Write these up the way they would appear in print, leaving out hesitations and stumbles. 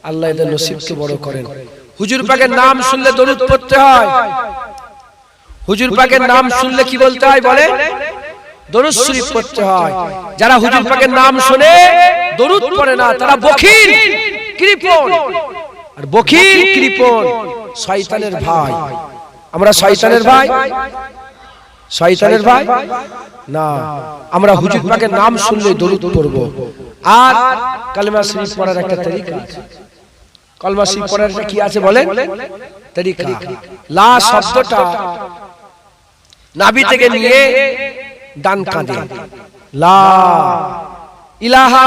আল্লাহ এদের নসিবকে বড় করেন। হুজুর পাকের নাম শুনলে দরুদ পড়তে হয়। হুজুর পাকের নাম শুনলে কি বলতে হয় বলে? দরুদ শরীফ পড়তে হয়। যারা হুজুর পাকের নাম শুনে দরুদ পড়ে না তারা বখিল, কৃপণ। আর বখিল কৃপণ শয়তানের ভাই। আমরা শয়তানের ভাই? শয়তানের ভাই না। আমরা হুজুর পাকের নাম শুনলে দরুদ পড়ব। আর কালেমা শরীফ পড়ার একটা তরিকা আছে। কালেমা শরীফ পড়ার কি আছে বলেন? তরিকা। লা শব্দটা নাভি থেকে নিয়ে ডান কাঁধে, লা ইলাহা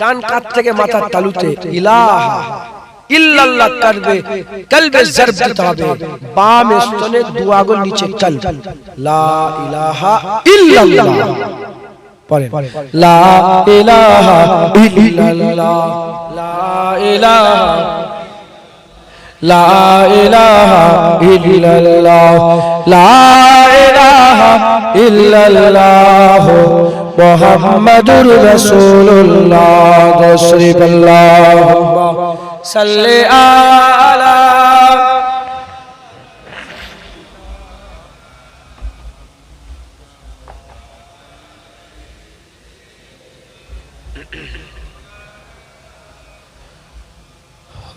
ডান কাঁধ থেকে মাথার তালুতে, ইলাহা ইল্লাল্লাহ করবে কলবে জরব দিতে হবে, বাম স্তনে দু আঙ্গুল নিচে কলব, লা ইলাহা ইল্লাল্লাহ পড়েন, লা ইলাহা ইল্লাল্লাহ, লা ইলাহা, লা ইলাহা ইল্লাল্লাহ, লা ইলাহা ইল্লাল্লাহ মুহাম্মাদুর রাসূলুল্লাহ। শরীফ আল্লাহুম্মা সাল্লি আলা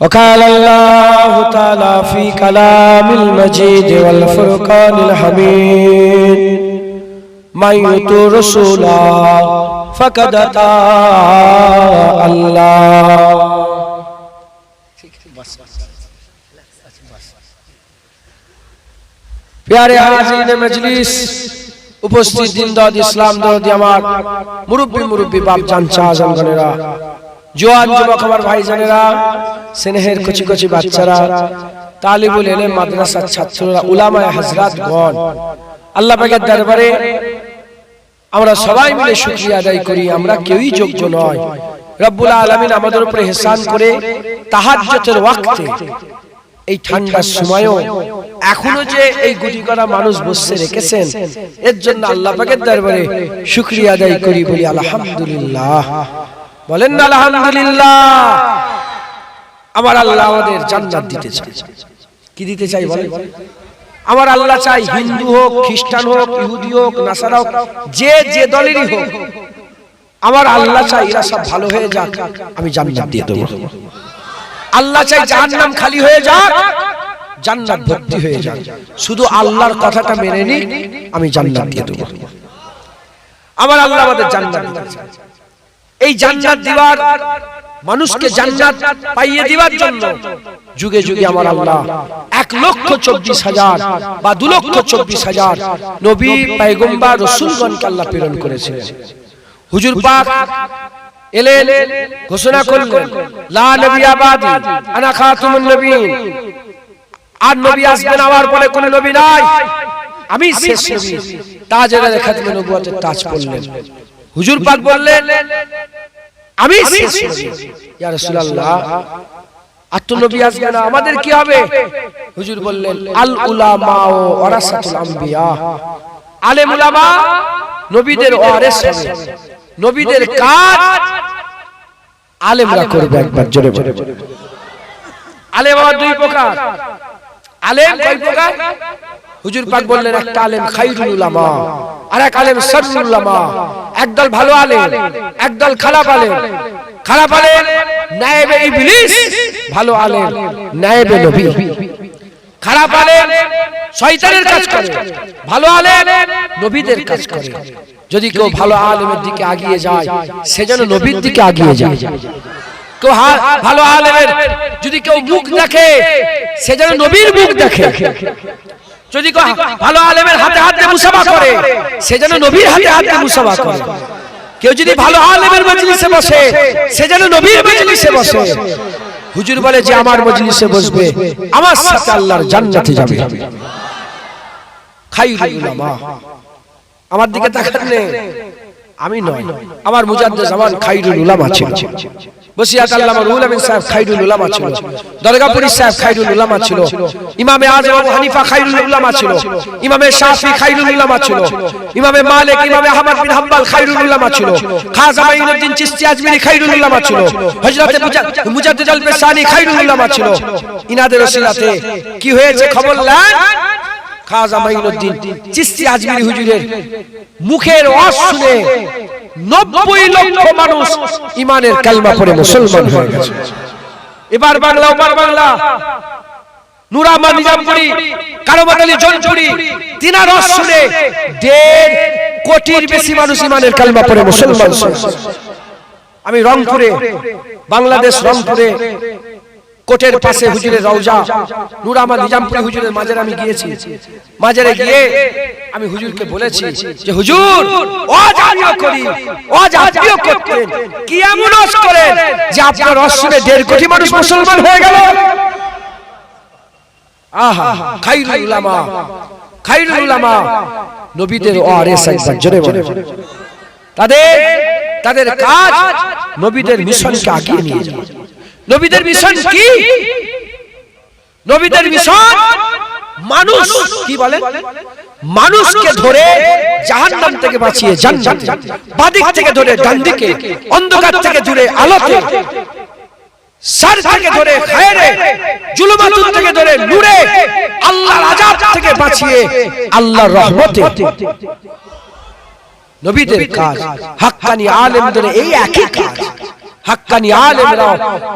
وقال الله تعالى في كلام المجيد والفرقان الحميد من يطع رسولا فقد أطاع الله। प्यारे हाज़रीन मजलिस, उपस्थित दिनदार इस्लाम दरदी আমার মুরব্বি বাপ জান চাচা গনেরা, জওয়ান যুবক আমার ভাইজানেরা, স্নেহের কচি কচি বাচ্চারা, তালিবুল ইলম মাদ্রাসার ছাত্ররা, উলামায়ে হযরতগণ, আল্লাহ পাকের দরবারে আমরা সবাই মিলে শুকরিয়া আদায় করি। আমরা কেউই যোগ্য নয়। রব্বুল আলামিন আমাদের উপরে ইহসান করে তাহাজ্জুদের ওয়াক্তে এই ঠান্ডার সময়ও এখনো যে এই গুটি করা মানুষ বসে রেখেছেন, এর জন্য আল্লাহ পাকের দরবারে শুকরিয়া আদায় করি, বলি আলহামদুলিল্লাহ। বলেন না আলহামদুলিল্লাহ। আমার আল্লাহ আমাদের জান্নাত দিতে চায়। কি দিতে চাই বলেন? আমার আল্লাহ চাই হিন্দু হোক, খ্রিস্টান হোক, ইহুদি হোক, নাসারা হোক, যে যে দলেরই হোক, আমার আল্লাহ চাই এরা সব ভালো হয়ে যাক, আমি জান্নাত দিয়ে দেব। আল্লাহ চাই জাহান্নাম খালি হয়ে যাক, জান্নাত ভর্তি হয়ে যাক। শুধু আল্লাহর কথাটা মেনে নি, আমি জান্নাত দিয়ে দেব। আমার আল্লাহ আমাদের জান্নাত দিতে চায়। এই জান্নাত দিবার, মানুষকে জান্নাত পাইয়ে দিবার জন্য যুগে যুগে আমার আল্লাহ 1,24,000 বা 2,24,000 নবী, পয়গম্বর, রাসূলগণকে আল্লাহ প্রেরণ করেছিলেন। হুজুর পাক এলেন, ঘোষণা করলেন, লা নবিয়্যা বাদি আনা খাতুমুন নবিয়্যিন, আর নবী আসবেন আমার পরে কোন নবী নাই, আমি শেষ নবী। তাজের খাতমে নবুয়তের তাজ পরলেন। হুজুর পাক বললেন, আমি শেষ নবী। ইয়া রাসূলুল্লাহ, আর তো নবী আসবে না, আমাদের কি হবে? হুজুর বললেন, আল উলামা ওয়ারাসাতুল আম্বিয়া, আলেম উলামা নবীদের ওয়ারিস হবে। নবীদের কাজ আলেমরা করবে। একবার জোরে বলে। আলেম আর দুই প্রকার। আলেম কয় প্রকার? হুজুর পাক বললেন, একটা আলেম খায়রুল উলামা, আর এক আলেম শাররুল উলামা। একদল ভালো আলেম, একদল খারাপ আলেম। খারাপ আলেম নায়েবে ইবলিস, ভালো আলেম নায়েবে নবী। খারাপ আলেম শয়তানের কাজ করে, ভালো আলেম নবীদের কাজ করে। যদি কেউ ভালো আলেমের দিকে এগিয়ে যায়, সে যেন নবীর দিকে এগিয়ে যায়। কেউ ভালো আলেমের যদি কেউ মুখ দেখে, সে যেন নবীর মুখ দেখে। যদি কেউ ভালো আলেমের হাতে হাতে মুসাফা করে, সে যেন নবীর হাতে হাতে মুসাফা করে। কেউ যদি ভালো আলেমের মজলিসে বসে, সে যেন নবীর মজলিসে বসে। হুজুর বলে, যে আমার মজলিসে বসবে, আমার সাথে আল্লাহর জান্নাতে যাবে। খায়রুল উলামা। আমার দিকে তাকান, আমি নয়, আমার মুজাদ্দিদ জামান খায়রুল উলামা ছিল। বসিয়াত আল্লামা রুহুল আমিন সাহেব খাইরুল উলামা ছিল, দরগাপুরি সাহেব খাইরুল উলামা ছিল, ইমামে আযম আবু হানিফা খাইরুল উলামা ছিল, ইমামে শাফি খাইরুল উলামা ছিল, ইমামে মালিক ইমামে আহমদ বিন হাম্বল খাইরুল উলামা ছিল, খাজা মাইনুদ্দিন চিশতি আজমিরি খাইরুল উলামা ছিল, হযরত মুজাদ্দিদ আল বেসানি খাইরুল উলামা ছিল। ইনাদের ওসিলাতে কি হয়েছে খবর নেন। খাজা মাইনুদ্দিন চিশতি আজমিরি হুজুরের মুখের ওয়াজ শুনে 90 লক্ষ মানুষ ঈমানের কালিমা পড়ে মুসলমান হয়ে গেছে। এবার বাংলা নূর আহমদ নিজামপুরি, কারামত আলী জৌনপুরি তিনার ওয়াজ শুনে 1.5 কোটির বেশি মানুষ ঈমানের কালিমা পড়ে মুসলমান হয়েছে। আমি রংপুরে, বাংলাদেশ রংপুরে কোটের পাশে হুজুরের রওজা নূর আহমদ নিজামপুরি হুজুরের মাজারে আমি গিয়েছি। মাজারে গিয়ে আমি হুজুরকে বলেছি যে হুজুর ওয়াজ আমিও করি, ওয়াজ আপনিও করতেন, কি এমন ওয়াজ করেন যে আপনার ওয়াজ শুনে 1.5 কোটি মানুষ মুসলমান হয়ে গেল। আহা খাইরুল উলামা, খাইরুল উলামা নবীদের ওয়ারিস একবার জোরে বলে। তাদের কাজ নবীদের মিশনকে আগিয়ে নিয়ে যাওয়া। নবীদের মিশন কি? নবীদের মিশন মানুষ কি বলে, মানুষকে ধরে জাহান্নাম থেকে বাঁচিয়ে জান্নাতে, বাদিক থেকে ধরে ডান দিকে, অন্ধকার থেকে দূরে আলোতে, শার থেকে ধরে খায়রে, জুলুমাত থেকে ধরে নূরে, আল্লাহর আযাব থেকে বাঁচিয়ে আল্লাহর রহমতে। নবীদের কাজ, হাক্কানি আলেমদের এই একই কাজ। হাক্কানি আলেমরা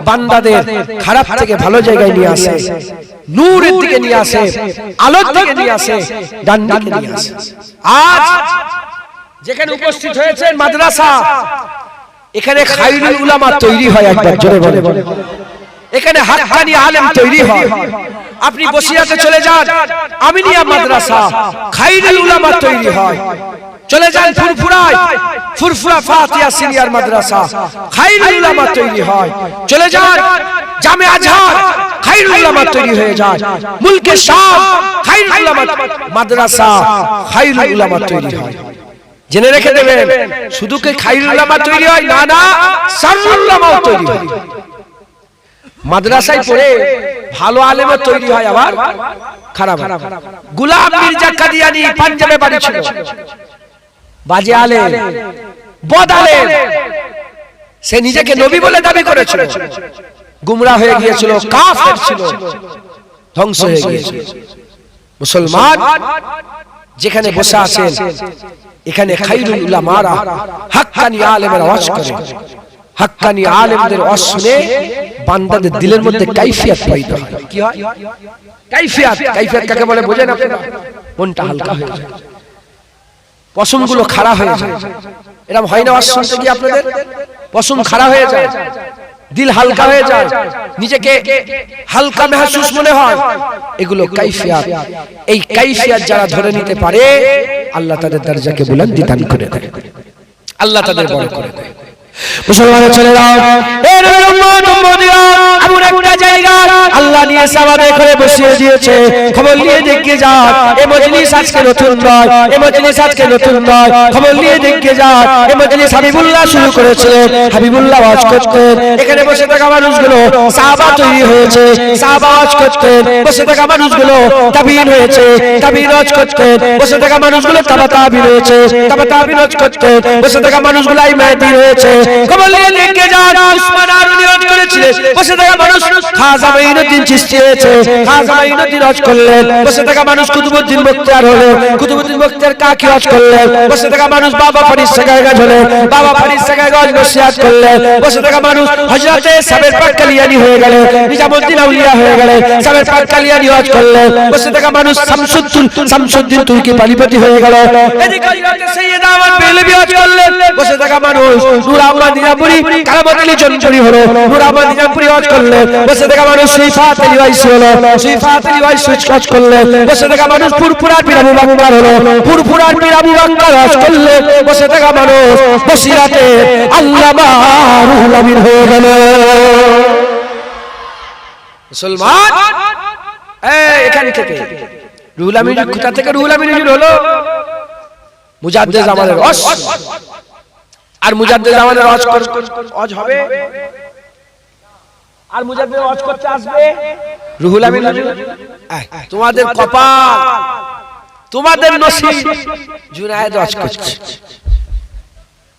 বান্দাদের খারাপ থেকে ভালো জায়গায় নিয়ে আসে, নূরের দিকে নিয়ে আসে, আলোর দিকে নিয়ে আসে, ডান দিকে নিয়ে আসে। আজ যেখানে উপস্থিত হয়েছেন মাদ্রাসা, এখানে খাইরুল উলামা তৈরি হয়, একবার জোরে বলে। এখানে হাক্কানি আলেম তৈরি হয়। আপনি বসিয়াতে চলে যান, আমিনিয়া মাদ্রাসা, খাইরুল উলামা তৈরি হয়। চলে যান ফুরফুরায়, ফুরফুরা ফাতিহা সিনিয়র মাদ্রাসা, খাইরুল উলামা তৈরি হয়। চলে যান জামে আজহার, খাইরুল উলামা তৈরি হয়ে যায়। মুলকে শাম, খাইরুল উলামা মাদ্রাসা, খাইরুল উলামা তৈরি হয়। জেনে রেখে দেবেন, শুধু কি খাইরুল উলামা তৈরি হয় না, না শাররুল উলামাও তৈরি হয়। মাদ্রাসায় পড়ে ভালো আলেমও তৈরি হয়, আবার খারাপ। গোলাম মির্জা কাদিয়ানি পাঞ্জাবে বাড়ি ছিল, বাজে আলেম, বদ আলেম। সে নিজেকে নবী বলে দাবি করেছিল, গুমরাহ হয়ে গিয়েছিল, কাফের ছিল, ধ্বংস হয়ে গিয়েছিল। মুসলমান যেখানে বসে আছেন, এখানে খাইরুল উলামারা হাক্কানি আলেমের ওয়াজ করে। হাক্কানি আলেমদের ওয়াজ শুনে বান্দাদের দিলের মধ্যে কাইফিয়ত পয়দা হয়। কি হয় কাইফিয়ত? কাইফিয়ত কাকে বলে বোঝেন আপনারা? মনটা হালকা হয়ে যায়, পশমগুলো খাড়া হয়ে যায়। এরকম হয় না ওয়াজ শুনতে গিয়ে আপনাদের? পশম খাড়া হয়ে যায়, দিল হালকা হয়ে যায়, নিজেকে হালকা মেহসুস মনে হয়। এগুলো কাইফিয়ত। এই কাইফিয়ত যারা ধরে নিতে পারে, আল্লাহ তাদের দরজাকে বুলন্দি দান করে দেয়, আল্লাহ তাদের বড় করে দেয়। মুসলমানের ছেলেরা, এর উম্মত উম্মতিরা, এমন একটা জায়গা আল্লাহ নিয়ে সাবাদে করে বসিয়ে দিয়েছে। খবর নিয়ে দেখে যান, এই মজলিস আজকে নতুন নয়, এই মজলিস আজকে নতুন নয়। খবর নিয়ে দেখে যান, এই মজলিস হাবিবুল্লাহ শুরু করেছিলেন, হাবিবুল্লাহ ওয়াজ করতেন। এখানে বসে থাকা মানুষগুলো সাহাবা তৈরি হয়েছে, সাহাবা ওয়াজ করতেন। বসে থাকা মানুষগুলো তাবিঈন হয়েছে, তাবিঈন ওয়াজ করতেন। বসে থাকা মানুষগুলো তাবা তাবিঈন হয়েছে, তাবা তাবিঈন ওয়াজ করতেন। বসে থাকা মানুষগুলো ইমামতি হয়েছে। খবর নিয়ে দেখে যান, উসমান আরুনি ওয়াজ করেছিলেন। বসে থাকা মানুষ খাজা মাইনুদ্দিন চিশতি হয়েছে, খাজা মাইনুদ্দিন ওয়াজ করলেন। বসে থাকা মানুষ কুতুবউদ্দিন বখতিয়ার হলো, কুতুবউদ্দিন বখতিয়ার কাকি ওয়াজ করলেন। বসে থাকা মানুষ বাবা ফরিদ সাগায়গাজ হলেন, বাবা ফরিদ সাগায়গাজ নসিহত করলেন। বসে থাকা মানুষ হযরতে সাবের পাক কালিয়ানি হয়ে গেলেন, নিজামউদ্দিন আউলিয়া হয়ে গেলেন, সাবের পাক কালিয়ানি ওয়াজ করলেন। বসে থাকা মানুষ শামসুদ্দিন তুর্কি পানিপতি হয়ে গেল, এদিকে হযরতে সৈয়দ আহমদ বেলবি ওয়াজ করলেন। বসে থাকা মানুষ নূর আহমদ নিজামপুরি, কারামত আলী জৌনপুরি হলো, নূর আহমদ নিজামপুরি ওয়াজ করলেন। বসে থাকা মানুষ সিফাত আলী ওয়াইসি হলো, সিফাত আলী ওয়াইসি ওয়াজ করলেন। বসে থাকা মানুষ ফুরফুরার পীর আবু বকর হলো, ফুরফুরার পীর আবু বকর ওয়াজ করলেন। বসে থাকা মানুষ বসিরাতে আল্লামা রুহুল আমিন হয়ে গেল। মুসলমান এখান থেকে রুহুল আমিন কোথা থেকে রুহুল আমিন হলো? মুজাদ্দিদ জামানের ওয়াজ। আর মুজাদ্দিদ জামানের ওয়াজ হবে আর মুজাদ্দিদ ওয়াজ করতে আসবে রুহুল আমিন। তোমাদের কপাল, তোমাদের নসিব, জুনায়েদ ওয়াজ করছে।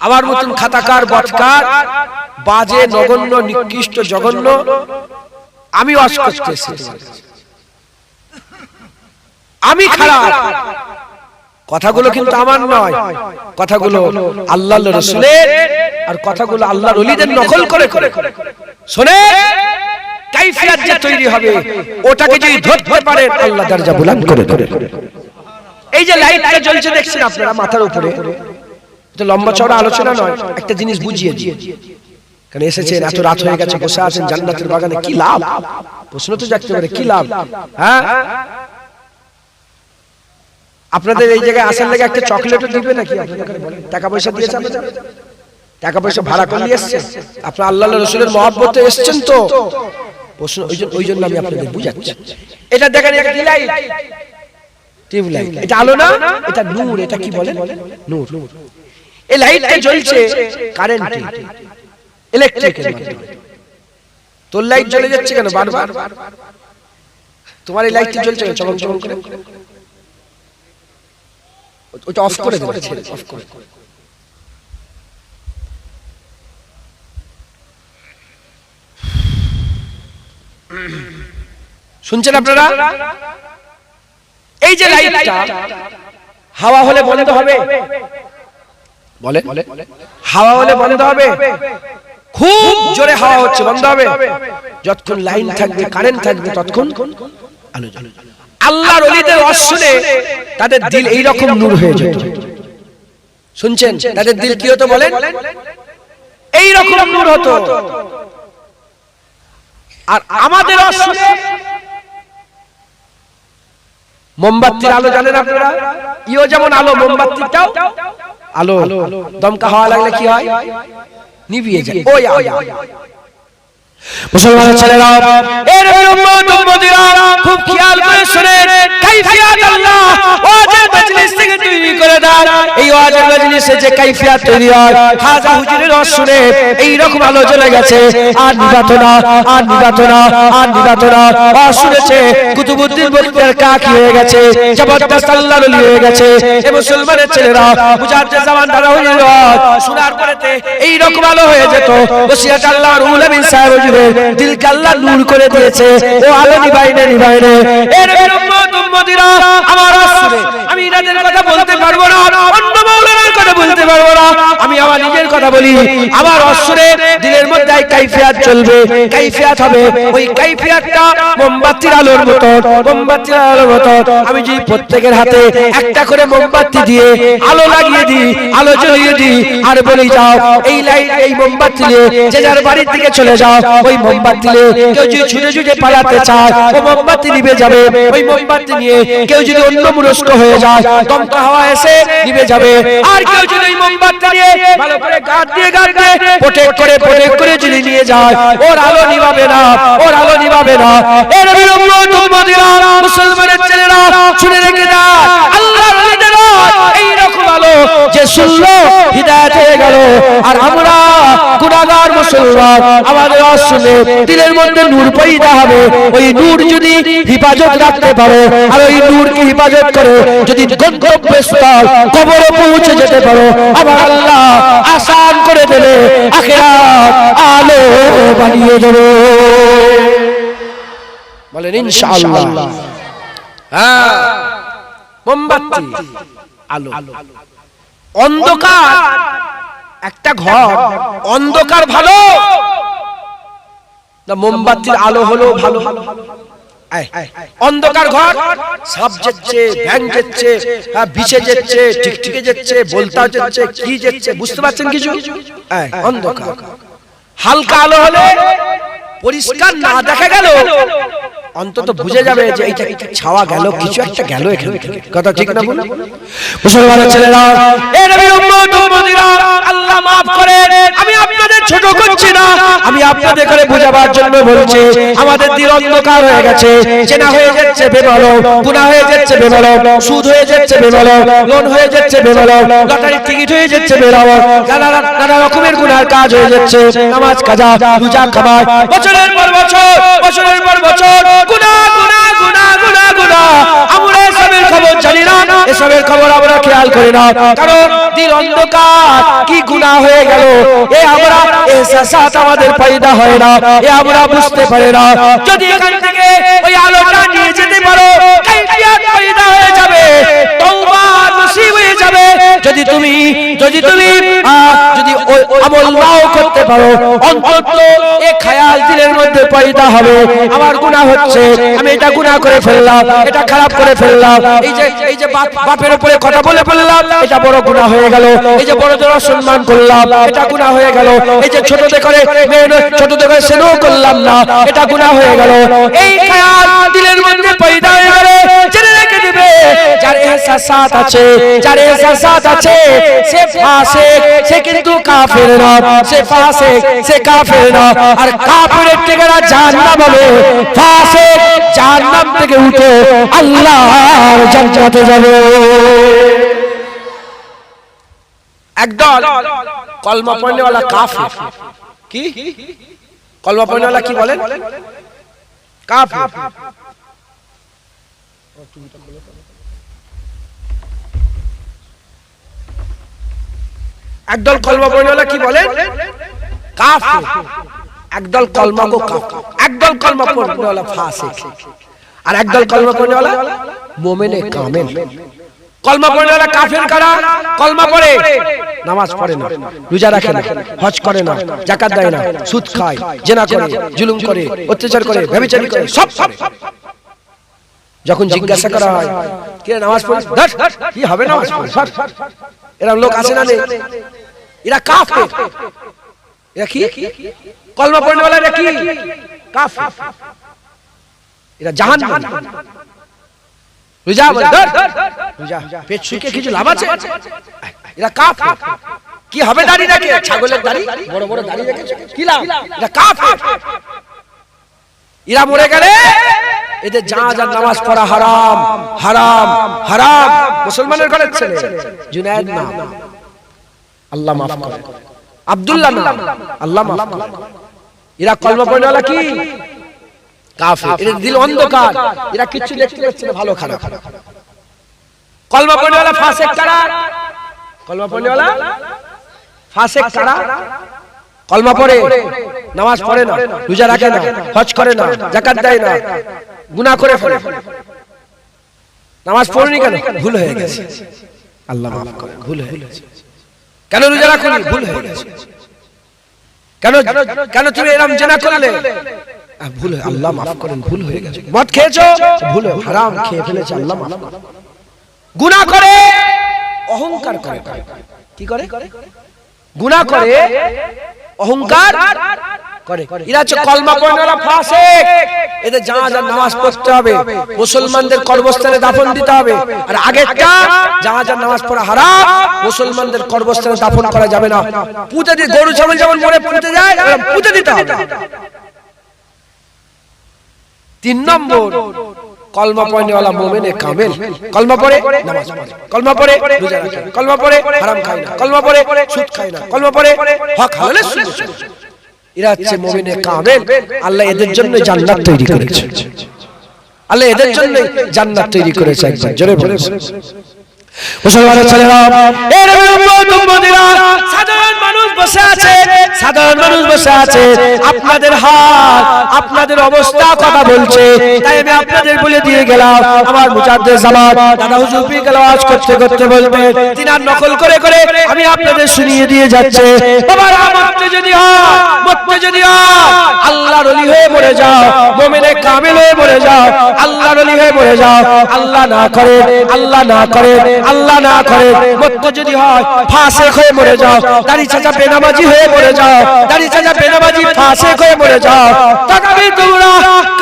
আমার মতন খাতাকার, বটকার, বাজে, নগণ্য, নিকৃষ্ট, জঘন্য আমি ওয়াজ করতেছি। আমি খারাপ, কথাগুলো কিন্তু আমার নয়, কথাগুলো আল্লাহর রাসূলের, আর কথাগুলো আল্লাহর ওলিদের নকল করে করে শুনে কাইফিয়াত যে তৈরি হবে, ওটাকে যদি ধরতে পারে আল্লাহ দরজা বুলন্দ করে দেবে। এই যে লাইটটা জ্বলছে দেখছেন আপনারা মাথার উপরে, এটা লম্বা চওড়া আলোচনা নয়, একটা জিনিস বুঝিয়ে দিই। কারণ এসেছেন, এত রাত হয়ে গেছে, বসে আছেন জান্নাতের বাগানে, কি লাভ? প্রশ্ন তো জাগতে পারে, কি লাভ? হ্যাঁ, আপনাদের এই জায়গায় আসার লাগে একটা চকলেটও দিবে নাকি? টাকা পয়সা দিয়েছে, টাকা পয়সা ভাড়া করে নিয়ে এসছেন, আপনার আল্লাহর রাসূলের মহব্বতে এসছেন তো প্রশ্ন। ওই জন্য আমি আপনাদের বুঝাচ্ছি। এটা দেখেন, এটা কি লাইট? টিউবলাইট। এটা আলো না, এটা নূর। এটা কি বলে? নূর। এই লাইটটা জ্বলছে কারেন্টে, ইলেকট্রিকের মাধ্যমে। তোর লাইট জ্বলে যাচ্ছে কেন বারবার? তোমার এই লাইটটা জ্বলছে কেন চমক চমক করে? ওটা অফ করে দেবে, ছেড়ে অফ করে। শুনছেন আপনারা? এই যে লাইটটা হাওয়া হলে বন্ধ হবে, বলে হাওয়া হলে বন্ধ হবে। খুব জোরে হাওয়া হচ্ছে, বন্ধ হবে। যতক্ষণ লাইন থাকবে, কারেন্ট থাকবে, ততক্ষণ আলো জ্বলবে। আল্লাহর ওলিদের ওয়াজ শুনে তাদের দিল এই রকম নূর হয়ে যেত। শুনছেন? তাদের দিল কি হতো বলেন? এই রকম নূর হতো। আর আমাদের ওয়াজ শুনে মোমবাতির আলো জানেন আপনারা? ইও যেমন আলো, মোমবাতিটাও আলো। দমকা হাওয়া লাগলে কি হয়? নিভিয়ে যায়। ওই আলো। মুসলমান ছেলেরা, এর উম্মত উম্মতিরা খুব খেয়াল করে শুনেন, কাইফিয়াত আল্লাহ ওয়াজের মজলিস থেকে তৈরি করে দেন। এই ওয়াজের মজলিসে যে কাইফিয়াত তৈরি হয়, খাজা হুজুরের ওয়াজ শুনে এই রকম আলো জ্বলে গেছে, আর নিভাতো না, আর নিভাতো না, আর নিভাতো না। ওয়াজ শুনেছে কুতুবউদ্দিন বখতিয়ার কাকি হয়ে গেছে, জবরদস্ত আল্লাহর ওলি হয়ে গেছে। এ মুসলমানের ছেলেরা, মুজাদ্দিদ জামান দাদা হুজুরের ওয়াজ শোনার পরেতে এই রকম আলো হয়ে যেত। ওসিয়ত আল্লাহর রুহুল আমিন সাহেব দিল কে আল্লাহ নূর করে দিয়েছে, ও আলো নিভাইনে নিভাইনে। এর উম্মত উম্মতিরা, আমার আসলে আমি এদের কথা বলতে পারবো না, অন্য মাওলানার কথা বলতে পারবো না, আমি আমার নিজের কথা বলি। আমার আসলে দিলের মধ্যে কাইফিয়াত চলবে, কাইফিয়াত হবে। ওই কাইফিয়াতটা মোমবাতির আলোর মতো, মোমবাতির আলোর মতো। আমি যদি প্রত্যেকের হাতে একটা করে মোমবাতি দিয়ে আলো লাগিয়ে দিই, আলো জ্বলিয়ে দিই, আর বলি যাও এই লাইট, এই মোমবাতি নিয়ে যে যার বাড়ির দিকে চলে যাও। ওই মোমবাতি নিয়ে কেউ যদি ছুটে ছুটে পালাতে চায়, ও মোমবাতি নিভে যাবে। ওই মোমবাতি নিয়ে কেউ যদি অন্য মনস্ক হয়ে যায়, দমকা হাওয়া এসে নিভে যাবে। আর কেউ যদি ওই মোমবাতি নিয়ে ভালো করে গাঁট দিয়ে প্রটেক্ট করে যদি নিয়ে যায়, ওর আলো নিভাবে না, ওর আলো নিভাবে না। এর উম্মত উম্মতিরা, মুসলমানের ছেলেরা শুনে রেখে দাও, আল্লাহর ওলিদের এই রকম আলো যে শুনলো হিদায়াত হয়ে গেল। আর আমরা গুনাহগার মুসলমান, আমাদের শুনে দিলের মধ্যে নূর পয়দা হবে। ওই নূর যদি হিফাজত রাখতে পারো, আর ওই নূরকে হিফাজত করে যদি গন্তব্যস্থল কবরে পৌঁছে যেতে পারো, আমার আল্লাহ আসান করে দেবে, আখিরাত আলো বানিয়ে দেবে। বলেন ইনশাআল্লাহ। হ্যাঁ, মোমবাতি আলো। অন্ধকার একটা ঘর, অন্ধকার ভালো না মোমবাতির আলো হলো ভালো? অন্ধকার ঘর, সাপ যাচ্ছে, ব্যাঙ যাচ্ছে, বিছে যাচ্ছে, টিকটিকে যাচ্ছে, বলতা যাচ্ছে, কি যাচ্ছে, বুঝতে পারছেন কিছু? অন্ধকার। হালকা আলো হলে পরিষ্কার না দেখা গেল অন্তত বুঝে যাবে যে এইটা ছাওয়া গেল, কিছু একটা গেল এখান থেকে। কথা ঠিক না বলুন? মুসলমানের ছেলেরা, এ নবীর উম্মত উম্মতিরা, আল্লাহ maaf করেন, আমি আপনাদের ছোট করছি না, আমি আপনাদের করে বোঝাবার জন্য বলছি। আমাদের দিল অন্ধকার হয়ে গেছে, চেনা হয়ে যাচ্ছে বেমালুম, গুনাহ হয়ে যাচ্ছে বেমালুম, সুদ হয়ে যাচ্ছে বেমালুম, লোন হয়ে যাচ্ছে বেমালুম, লটারির টিকিট হয়ে যাচ্ছে বেমালুম, নানা রকমের গুনার কাজ হয়ে যাচ্ছে। নামাজ কাজা, রোজা খাবার, বছরের পর বছর, বছরের পর বছর গুনাহ গুনাহ গুনাহ গুনাহ গুনাহ। আমরা এসবের খবর জানি না, এসবের খবর আমরা খেয়াল করি না, কারণ দিল অন্ধকার। কি গুনাহ হয়ে গেল এ আমরা এহসাস আমাদের পয়দা হয় না, এ আমরা বুঝতে পারি না। যদি এখান থেকে ওই আলোটা নিয়ে যেতে পারো, কাইফিয়াত পয়দা হয়ে যাবে, তওবা নসিব হয়ে যাবে। যদি তুমি যদি আমল নাও করতে পারো, অন্তত এই খেয়াল দিলের মধ্যে পয়দা হবে, আমার গুনাহ হচ্ছে, আমি এটা গুনাহ করে ফেললাম, এটা খারাপ করে ফেললাম, এই যে বাপের উপরে কথা বলে ফেললাম, এটা বড় গুনাহ হয়ে গেল, এই যে বড়দের অসম্মান করলাম, এটা গুনাহ হয়ে গেল, এই যে ছোটদের করে ছোটদের করে স্নেহ করলাম না, এটা গুনাহ হয়ে গেল। এই খেয়াল দিলের মধ্যে পয়দা হয়ে গেলে জেনে রেখে দিবে, যার এহসাসাত আছে, যার এহসাসাত আছে, সে ফাসিক, সে কিন্তু কাফের না, সে ফাসিক, সে কাফের না। আর কাফেরের ঠিকানা জাহান্নাম হবে, ফাসিক জাহান্নাম থেকে উঠে আল্লাহর জান্নাতে যাবে। একদল কলমা পড়নেওয়ালা কাফের, কি কলমা পড়নেওয়ালা কি বলেন? কাফের। একদল কলমা পড়নেওয়ালা কি বলেন? কাফের। একদল কলমা গো কাফের, একদল কলমা পড়নেওয়ালা ফাসিক, আর একদল কলমা পড়নেওয়ালা মুমিনে কামেল। কলমা পড়নেওয়ালা কাফের কারা? কলমা পড়ে, নামাজ পড়ে না, রোজা রাখে না, হজ করে না, যাকাত দেয় না, সুদ খায়, জিনা করে, জুলুম করে, অত্যাচার করে, ব্যভিচারী করে, সব যখন জিজ্ঞাসা করা হয় কে নামাজ পড়ে, কি হবে নামাজ পড়ে, এরা লোক আছে না? এরা কাফের। এরা কি? কলমা পড়নেওয়ালা এরা কি? কাফের। এরা জাহান্নামী। রোজা বলে, রোজা পেট শুকিয়ে কিছু লাভ আছে? এরা কাফের। কি হবে দাড়ি রাখে, ছাগলের দাড়ি, বড় বড় দাড়ি রেখে কি লাভ? এরা কাফের। এরা মরে গেলে এদের জানাজার নামাজ পড়া হারাম, হারাম, হারাম। মুসলমানের ঘরের ছেলে, জুনায়েদ নাম, আল্লাহ মাফ করে, আব্দুল্লাহ নাম, আল্লাহ মাফ করে। এরা কলমা পড়নেওয়ালা কি? কাফের। এদের দিল অন্ধকার, এরা কিছু দেখতে পাচ্ছে না, ভালো খারাপ। কলমা পড়নেওয়ালা ফাসিক কারা? কলমা পড়নেওয়ালা ফাসিক কারা? কলমা পড়ে, নামাজ পড়ে না, রোজা রাখে না, হজ করে না, যাকাত দেয় না, গুনাহ করে ফেলে। নামাজ পড়েনি কেন? ভুল হয়ে গেছে, আল্লাহ মাফ করে, ভুল হয়ে গেছে। কেন রোজা রাখনি? ভুল হয়ে গেছে। কেন কেন তুমি এরকম জিনা করলে? ভুল, আল্লাহ মাফ করেন, ভুল হয়ে গেছে। মদ খেয়েছো? ভুল, হারাম খেয়ে ফেলেছে, আল্লাহ মাফ করেন। গুনাহ করে, অহংকার করে, কি করে? গুনাহ করে, অহংকার করে। এরা হচ্ছে কলমা পড়নেওয়ালা ফাসিক। এদের জানাজার নামাজ পড়তে হবে, মুসলমানদের কবরস্থানে দাফন দিতে হবে। আর আগেরটা জানাজার নামাজ পড়া হারাম, মুসলমানদের কবরস্থানে দাফন করা যাবে না। পুঁতে দিয়ে, গরু ছাগল যেমন মরে পুঁতে যায়, পুঁতে দিতে হবে। 3 নম্বর, কলমা পড়নেওয়ালা মুমিনে কামেল। কলমা পড়ে, নামাজ পড়ে, কলমা পড়ে, রোজা রাখে, কলমা পড়ে, হারাম খায় না, কলমা পড়ে, সুদ খায় না, কলমা পড়ে, হক হালালের সুদ খায়। এরা হচ্ছে মুমিনে কামেল। আল্লাহ এদের জন্য জান্নাত তৈরি করেছে, আল্লাহ এদের জন্য জান্নাত তৈরি করেছে। একবার জোরে বলে মুসলমানের ছেলেরা, এর উম্মতিরা, সাধারণ মানুষ বসে আছে, সাধারণ মানুষ বসে আছে, আপনাদের হাল, আপনাদের অবস্থা কথা বলছে। তাই আমি আপনাদের বলে দিয়ে গেলাম, আমার মুজাদ্দেদ জামাত দাদা হুজুর পীর আওয়াজ করতে করতে বলবে, তিনার নকল করে করে আমি আপনাদের শুনিয়ে দিয়ে যাচ্ছে। বাবার মরতে যদি হয়, মরতে যদি হয়, আল্লাহর ওলি হয়ে মরে যাও, মুমিনে কামেল হয়ে মরে যাও, আল্লাহর ওলি হয়ে মরে যাও। আল্লাহ না করে, আল্লাহ না করে, আল্লাহ না করে মরতে যদি হয়, ফাসিক হয়ে মরে যাও, দাড়ি চাচা বেনামাজি হয়ে মরে যাও, দাড়ি চাচা বেনামাজি ফাসিক হয়ে মরে যাও, তাকাবি তোমরা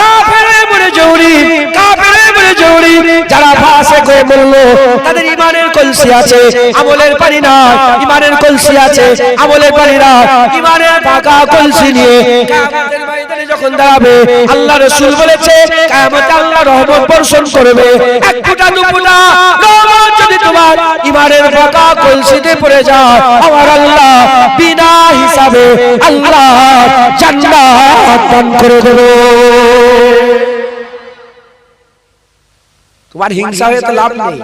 কাফের হয়ে মরে যাও, জরুরি, কাফেরের বলে জরুরি। যারা ফাসিক হয়ে মরল তাদের ঈমানের কলসি আছে, আমলের পানি না। ঈমানের কলসি আছে, আমলের পানি না। ঈমানের পাকা কলসি নিয়ে কিয়ামতের ময়দানে যখন দাঁড়াবে, আল্লাহ রাসূল বলেছে কিয়ামতে আল্লাহ রহমত বর্ষণ করবে। এক ফোঁটা দু ফোঁটা রহমত যদি তোমার ঈমানের পাকা কলসিতে পড়ে যায়, আমার আল্লাহ বিনা হিসাবে আল্লাহ জান্নাত দান করে দেবে। তোমার হিংসা হয়ে তো লাভ নেই।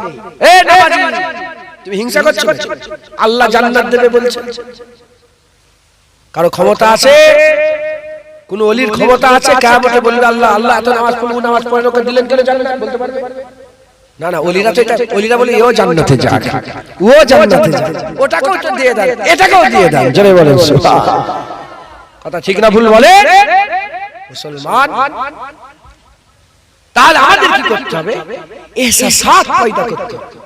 এ নামাজি, তুমি হিংসা করছো, আল্লাহ জান্নাত দেবে বলছে। কারো ক্ষমতা আছে, কোন ওলির ক্ষমতা আছে কিয়ামতে বলবে আল্লাহ আল্লাহ এত নামাজ পড়লো, নামাজ পড়ে লোকে দিলেন কেন জান্নাত, বলতে পারবে? না না, ওলিরা তো এটা, ওলিরা বলে ও জান্নাতে যাক, ও জান্নাতে যাক, ওটাকেও তো দিয়ে দেন, এটাকেও দিয়ে দেন। জোরে বলেন সুবহান। কথা ঠিক না ভুল বলে মুসলমান? তাহলে আমাদের কি করতে হবে? ইহসাসাত পয়দা করতে হবে।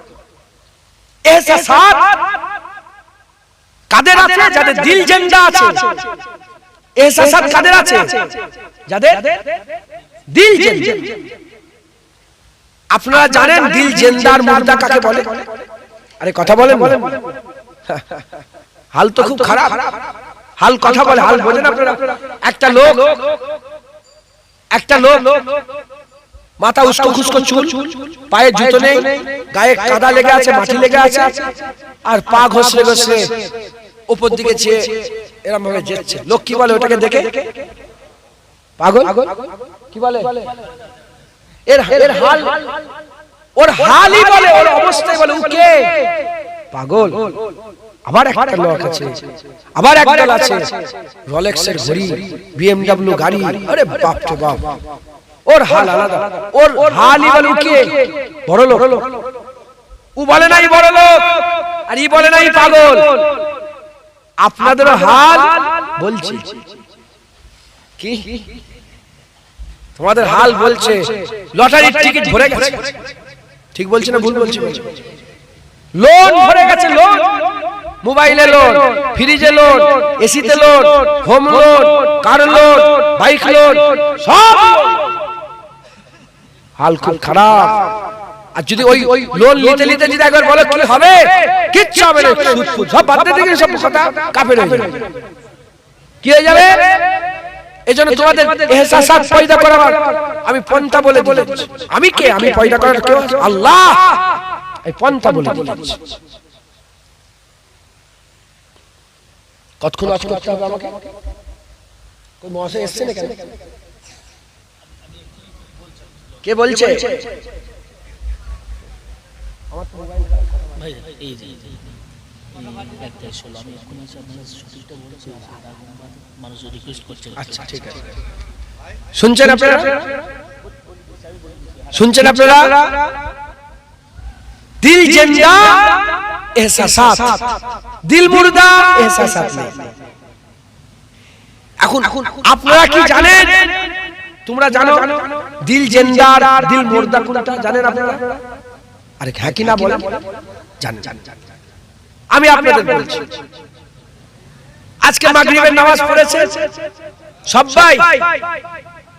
ইহসাসাত কাদের আছে? যাদের দিল জিন্দা আছে। ইহসাসাত কাদের আছে? যাদের দিল জিন্দা। আপনারা জানেন দিল জিন্দার মুর্দা কাকে বলে? আরে কথা বলেন, হাল তো খুব খারাপ। হাল কথা বলে, হাল বোঝেন আপনারা? একটা লোক মাথা উস্কো খুস্কো চুল, পায়ে জুতো নেই, গায়ে কাদা লেগে আছে, মাটি লেগে আছে, আর পা ঘষলে ঘষলে উপর দিকে চেয়ে এরকম ভাবে যেচ্ছে। লোক কি বলে ওটাকে দেখে? পাগল। কি বলে? এর হাল, ওর হালই বলে, ওর অবস্থায় বলে ওকে পাগল। আবার একটা লোক আছে, আবার একদল আছে রোলেক্সের ঘড়ি, বিএমডব্লিউ গাড়ি, আরে বাপ রে বাপ, ওর হাল আলাদা। ওর হালই বলে ওকে বড় লোক। ও বলে নাই বড় লোক, আর ই বলে নাই পাগল। আপনাদের হাল বলছি কি? তোমাদের হাল বলছে লটারির টিকিট ভরে গেছে। ঠিক বলছি না ভুল বলছি? লোন ভরে গেছে, লোন, মোবাইলে লোন, ফ্রিজে লোন, এসিতে loan, home loan, car loan, bike loan, সব হাল খুব খারাপ। আর যদি ওই লোন নিতে নিতে যদি একবার বলে কি হবে, কিচ্ছু হবে না, সব বাদ দিয়ে দিকে সব কথা কাফের হয়ে যাবে। কি হয়ে যাবে? এজন্য তোমাদের ইহসাসাত পয়দা করার আমি পন্থা বলে দিচ্ছি। আমি কে? আমি পয়দা করার কেউ? আল্লাহ। এই পন্থা বলে দিচ্ছি। কতক্ষণ আজ করতে হবে আমাকে? কোন মহাশয় এসছে না কেন? কে বলছে? আমার তো মোবাইল ভাই, এই যে একটা ছিল, আমি এখন এসে আপনাদের সঠিকটা বলছি, মানুষ রিকোয়েস্ট করছে। আচ্ছা ঠিক আছে, শুনছেন আপনারা? শুনছেন আপনারা? দিল জিন্দা, ইহসাসাত, দিল মুর্দা, ইহসাসাত নেই। এখন আপনারা কি জানেন? তোমরা জানো দিল জিন্দা আর দিল মুর্দা কোনটা জানেন আপনারা? আরে হ্যাঁ কি না বলেন? জানেন। আমি আপনাদের বলছি, আজকে মাগরিবের নামাজ পড়েছে সবাই,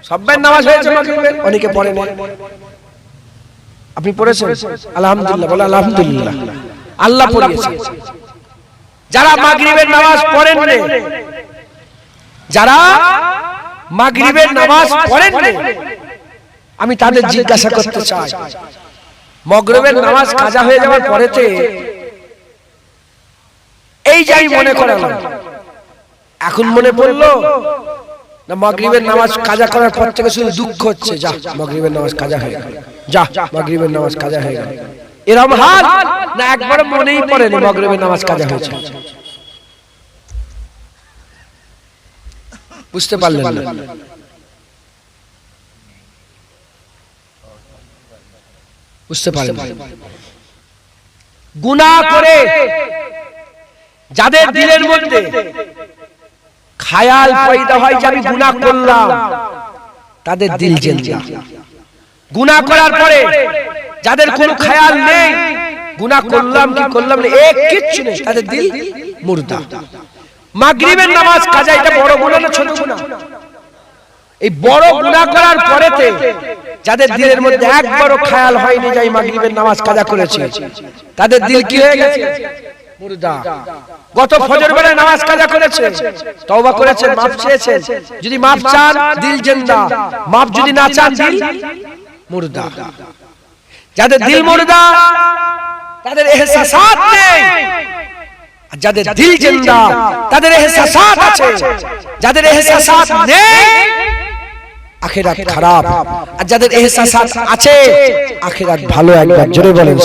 সবাই নামাজ হয়েছে মাগরিবের, অনেকে পড়ে না। আপনি পড়েছেন? আলহামদুলিল্লাহ, বলে আলহামদুলিল্লাহ, আল্লাহ পড়িয়েছে। যারা মাগরিবের নামাজ পড়েন না, যারা মাগরিবের নামাজ পড়েন না, আমি তাদের জিজ্ঞাসা করতে চাই, মাগরিবের নামাজ কাজা হয়ে যাওয়ার পরেতে এই যাই মনে করালাম, এখন মনে পড়লো না মাগরিবের নামাজ কাজা করার পর থেকে শুধু দুঃখ হচ্ছে, যা মাগরিবের নামাজ কাজা হয়ে গেল, যা মাগরিবের নামাজ কাজা হয়ে গেল, এরকম হাল? না একবার মনেই পড়েনি মাগরিবের নামাজ কাজা হয়েছে? বুঝতে পারলেন না? বুঝতে পারলেন? গুনাহ করে যাদের দিলের মধ্যে খায়াল পয়দা হয় যে আমি গুনাহ করলাম, তাদের দিল জিন্দা। গুনাহ করার পরে যাদের কোনো খায়াল নেই, গুনাহ করলাম কি করলাম না এক কিচ্ছু নেই, তাদের দিল মুর্দা। মাগরিবের নামাজ কাজা, এটা বড় গুনাহ না ছোট গুনাহ? এই বড় গুনাহ করার পরেতে যাদের দিলের মধ্যে একবারও খেয়াল হয়নি যে মাগরিবের নামাজ কাজা করেছে, তাদের দিল কি হয়ে গেছে? মুর্দা। গত ফজর বেলায় নামাজ কাজা করেছে, তওবা করেছেন, মাফ চেয়েছেন, যদি মাফ চান দিল জিন্দা, মাফ যদি না চান দিল মুর্দা। যাদের দিল মুর্দা তাদের ইহসাসাত নেই, আর যাদের দিল জিন্দা তাদের ইহসাসাত আছে। যাদের ইহসাসাত নেই আখিরাত খারাপ, আর যাদের ইহসাসাত আছে আখিরাত ভালো। একবার জোরে বলেন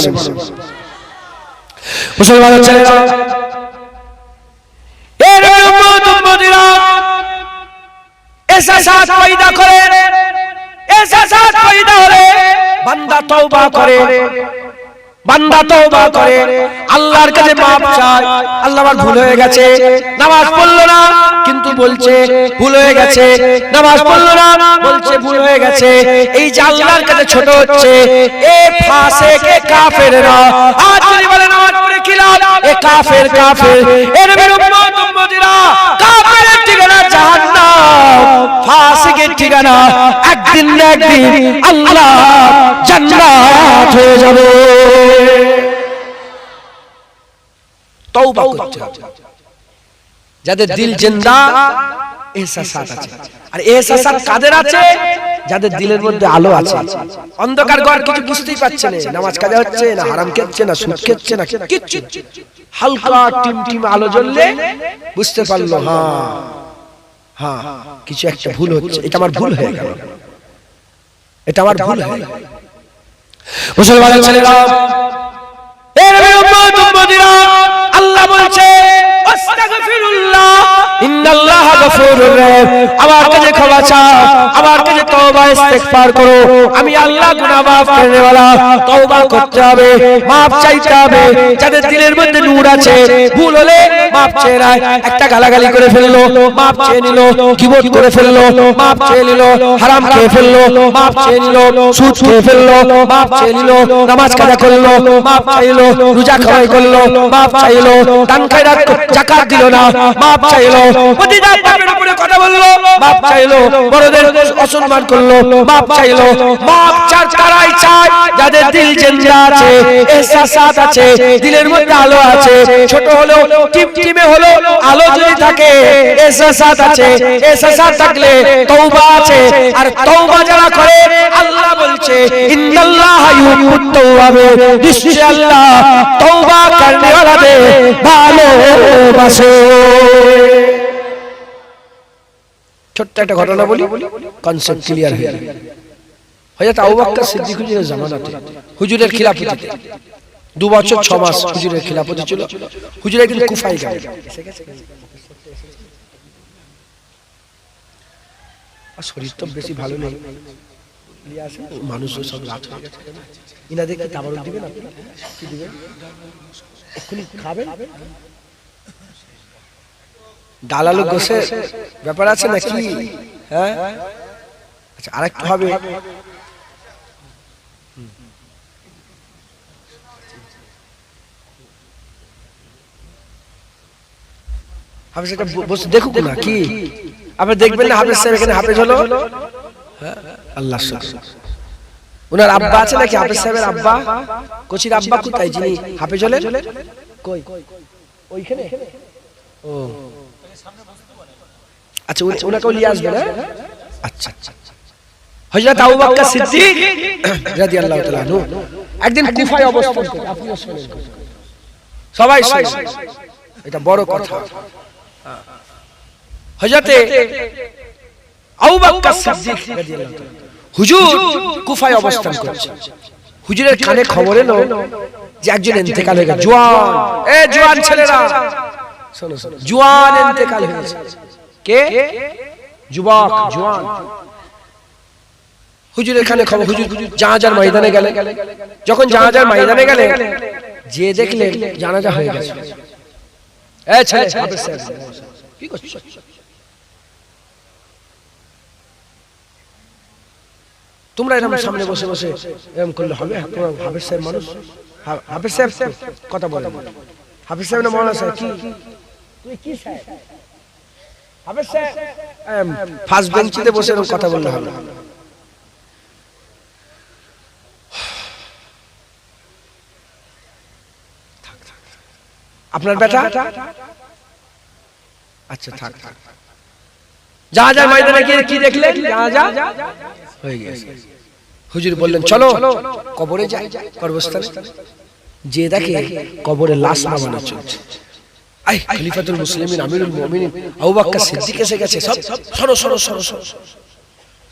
মুসলমানের ছেলেরা, এর উম্মতিরা ইহসাসাত পয়দা করে, ইহসাসাত পয়দা হলে বান্দা তওবা করে, বান্দা তওবা করে, আল্লাহর কাছে মাপ চায়, আল্লাহ আমার ভুল হয়ে গেছে, নামাজ পড়লো না কিন্তু বলছে ভুল হয়ে গেছে, নামাজ পড়লো না বলছে ভুল হয়ে গেছে। এই যে আল্লাহর কাছে ছোট হচ্ছে, এ ফাসিক, এ কাফেররা। আজ যদি বলে নামাজ পড়ে কি লাভ, এ কাফের, কাফের। এর উম্মতিরা, কাফেরের ঠিকানা জাহান্নাম, ফাসিকের ঠিকানা একদিন না একদিন আল্লাহ জান্নাত হয়ে যাবে। তওবা করতে হবে। যাদের দিল জিন্দা ইহসাসাত আছে, আর ইহসাসাত কাদের আছে? যাদের দিলের মধ্যে আলো আছে। অন্ধকার ঘর কিছু বুঝতেই পারছে না, নামাজ কাজা হচ্ছে না, হারাম খেচ্ছে না, সুদ খেচ্ছে না, কিচ্ছু। হালকা টিমটিম আলো জ্বললে বুঝতে পারলো হ্যাঁ কিছু একটা ভুল হচ্ছে, এটা আমার ভুল হয়ে গেল, এটা আমার ভুল হয়ে গেল। মুসলমানের ছেলেরা, এর উম্মতিরা, আল্লাহ বলছে আস্তাগফিরুল্লাহ ইন্নাল্লাহা গফুরুর রহিম, আমার কাছে ক্ষমা চাও, আমার কাছে তওবা ইস্তিগফার করো, আমি আল্লাহ গুনাহ মাফ করনে ওয়ালা। তওবা করতে হবে, মাফ চাইতে হবে। যাদের দিলের মধ্যে নূর আছে, ভুল হলে মাফ চেয়ে নেয়, একটা গালাগালি করে ফেললো মাফ চেয়ে নিল, গীবত করে ফেললো মাফ চেয়ে নিল, হারাম খেয়ে ফেললো মাফ চেয়ে নিল, সুদ খেয়ে ফেললো মাফ চেয়ে নিল, নামাজ কাজা করলো মাফ চাইলো, রোজা খাওয়াই করলো মাফ চাইলো, দান খয়রাত যাকাত দিল না মাফ চাইলো, প্রতিটা পাপের উপরে কথা বললো মাফ চাইলো, বড়দের অসম্মান করলো মাফ চাইলো। মাফ তারাই চায় যাদের দিল জিন্দা আছে, ইহসাসাত আছে, দিলের মধ্যে আলো আছে। ছোট হলো টিমটিমে হলো আলো যদি থাকে, ইহসাসাত আছে, ইহসাসাত থাকলে তওবা আছে, আর তওবা যারা করে আল্লাহ বলছে ইন্নাল্লাহা ইউহিব্বুত তাওয়াবিন, নিশ্চয় আল্লাহ তওবা করনে ওয়ালাদের ভালোবাসে। ছোট্ট একটা ঘটনা বলি, কনসেপ্ট ক্লিয়ার হয়ে যাবে। হযরত আবু বকর সিদ্দিক হুজুরের জামানাতে, হুজুরের খিলাফতে 2 বছর 6 মাস হুজুরের খিলাফতে ছিল। হুজুর একদিন কুফায় গেলেন, আর শরীর তো বেশি ভালো নেই, মানুষও সব রাত হয়ে গেছে, ইনাদের কি তাবারুক দিবেন? আপনি কি দিবেন? এক্ষুনি খাবেন? ডাল আলু গোসের ব্যাপার আছে নাকি? হ্যাঁ, আচ্ছা আরেকটু হবে। হাফেজ এটা বসে দেখুক না কি, আপনি দেখবেন না হাফেজ সাহেব এখানে হাফেজ হলো? হ্যাঁ, আল্লাহ শুকর। ওনার আব্বা আছে নাকি? হাফেজ সাহেবের আব্বা, কোচির আব্বা কোথায় যিনি হাফেজ হলেন? কই ওইখানে? ও আচ্ছা, ওনাকে নিয়ে আসবে না? আচ্ছা আচ্ছা। হযরত আবু বকর সিদ্দিক রাদিয়াল্লাহু তাআলা আনহু একদিন কুফায় অবস্থান করতেন, আপনিও শুনেন, সবাই শুনেন, এটা বড় কথা। হযরত আবু বকর সিদ্দিক রাদিয়াল্লাহু তাআলা হুজুর কুফায় অবস্থান করছেন। হুজুরের কানে খবর এলো যে একজন ইন্তেকাল হয়ে গেছে, জওয়ান, জওয়ান ছেলেরা শোনো শোনো, জওয়ান ইন্তেকাল হয়েছে। কে? যুবক, জওয়ান। হুজুরের কানে খবর, হুজুর জানাজার ময়দানে গেলেন। যখন জানাজার ময়দানে গেলেন, যে দেখলেন জানাজা হয়ে গেছে। ছেলে হাফেজ সাহেব কি করছিস? তোমরা এরকম সামনে বসে বসে এরকম করলে হবে? হাফেজ সাহেব মানুষ, হাফেজ সাহেব কথা বলে, হাফেজ সাহেব না মৌলানা সাহেব? কি তুই কি সাহেব? ফার্স্ট বেঞ্চিতে বসে এরকম কথা বললে হবে। আপনার বেটা আচ্ছা থাক থাক যা যা ময়দানে গিয়ে কি দেখলেন যা যা হয়ে গেছে। হুজুর বললেন চলো কবরে যাই, কবরস্থানে যে দেখে কবরে লাশ নামানো চলছে। আই খলিফাতুল মুসলিমিন আমিরুল মুমিনিন আবু বকর সিদ্দিক এসে গেছে, সব সরো সরো সরো সরো